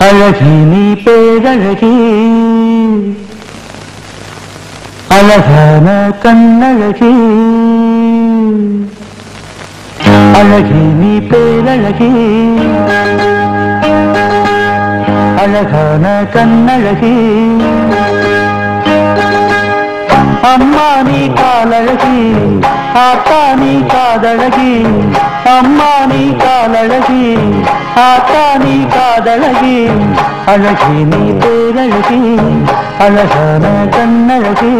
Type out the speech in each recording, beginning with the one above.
அழகி நீ பேரழகி அழகான கண்ணழகி அழகி நீ பேரழகி அழகான கண்ணழகி அம்மா நீ காலழகி ஆத்தா நீ காதழகி அம்மா நீ காலழகி ஆத்தா நீ காதழகி அழகி நீ பேரழகி அழகான கண்ணழகி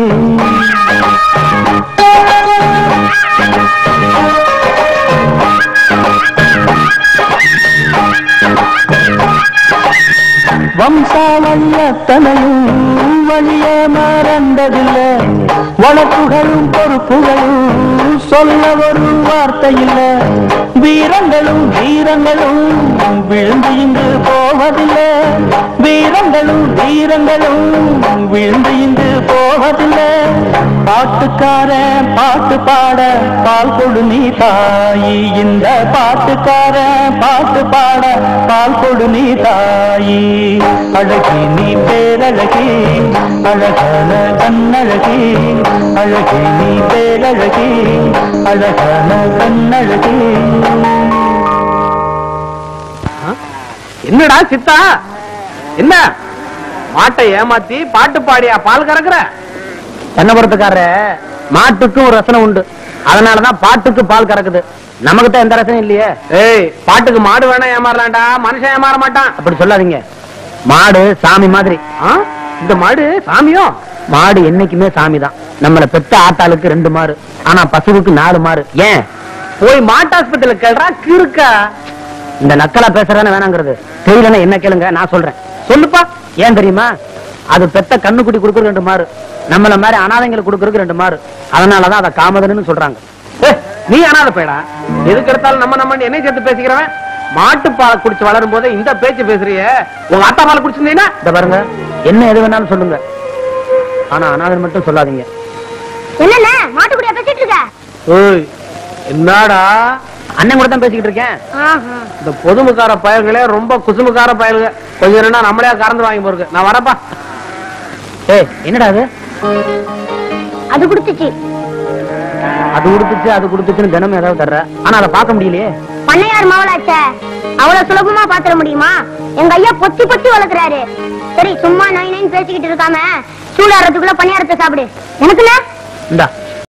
வம்சாவல்லத்தனையும் வழிய மறந்ததில்லை வழக்குகளும் பொறுப்புகளும் சொல்ல ஒரு வார்த்தையில்லை வீரங்களும் வீரங்களும் விழுந்து இங்கு போவதில்லை வீரங்களும் வீரங்களும் விழுந்து இங்கு போவதில்லை பாட்டுக்கார பாட்டு பாட பால் கொடு நீ தாயி இந்த பாட்டுக்கார பாட்டு பாட பால் கொடு நீ தாயி அழகி நீ பேரழகி அழகான கண்ணழகி அழகி நீ பேரழகி அழகான கண்ணழகி. என்னடா சித்தா, என்ன மாட்டை ஏமாத்தி பாட்டு பாடியா பால் கறக்குற? தென்னபுரத்துக்கார மாட்டுக்கும் ஒரு ரசனை உண்டு, அதனாலதான் பாட்டுக்கு பால் கறக்குது. நமக்கு தான் எந்த ரசனையும் இல்லையே. ஏய், பாட்டுக்கு மாடு வேணா ஏமாறலாம்டா, மனுஷன் ஏமாற மாட்டான். அப்படி சொல்லாதீங்க. மாடு சாமி மாதிரி. இந்த மாடு சாமியோ? மாடு என்னைக்குமே சாமி தான். நம்மள பெத்த ஆட்டாளுக்கு 2 மாறு, ஆனா பசுவுக்கு 4 மாறு. ஏன்? போய் மாட்டாஸ்பத்திரியில கேள்றா கிறுக்கா. இந்த நக்கலா பேசுறதானே வேணாங்கிறது. தெரியலன்னா என்ன கேளுங்க, நான் சொல்றேன். சொல்லுப்பா. ஏன் தெரியுமா? அது பெத்த கண்ணுக்குட்டி கொடுக்கறது 2 மாறு, நம்மள மாதிரி அனாதைங்களுக்கு கொடுக்கறதுக்கு 2 மாறு. அதனாலதான் அதை காமதன்னு சொல்றாங்க. நீ அனாதை பேடா, எதுக்கு எடுத்தாலும் நம்ம என்னை சேர்த்து பேசிக்கிறவன். மாட்டு பால் குடிச்சு வளரும் போதே இந்த பேச்சு பேசுறிய. உங்க அத்தா பால் குடிச்சிருந்தீங்கன்னா இந்த பாருங்க, என்ன எது வேணாலும் சொல்லுங்க, ஆனா அனாதை மட்டும் சொல்லாதீங்க. என்னண்ணே மாட்டுக்குடியா பேசிட்டு இருக்க? ஓய், என்னடா? அண்ணன் கூட தான் பேசிக்கிட்டு இருக்கேன். இந்த பொதுமுக்கார பயல்களே ரொம்ப குசுமுக்கார பயல்கள். கொஞ்சம் ரெண்டா நம்மளே கறந்து வாங்கி போருக்கு. நான் வரப்பா. ஏய், என்னடா அது? அது குடுத்துச்சு. அது கொடுத்துச்சு அது கொடுத்துச்சுன்னு தினமும் ஏதாவது தர்ற, ஆனா அதை பார்க்க முடியலையே. பண்ணையார் மாவளாச்ச, அவ்வளவு சுலபமா பாத்திர முடியுமா? எங்க ஐயா பொத்தி பொத்தி வளர்க்கிறாரு. சரி, சும்மா நைன் பேசிக்கிட்டு இருக்காம சூடாறதுக்குள்ள பணியாரத்தை சாப்பிடு. எனக்குல இந்தா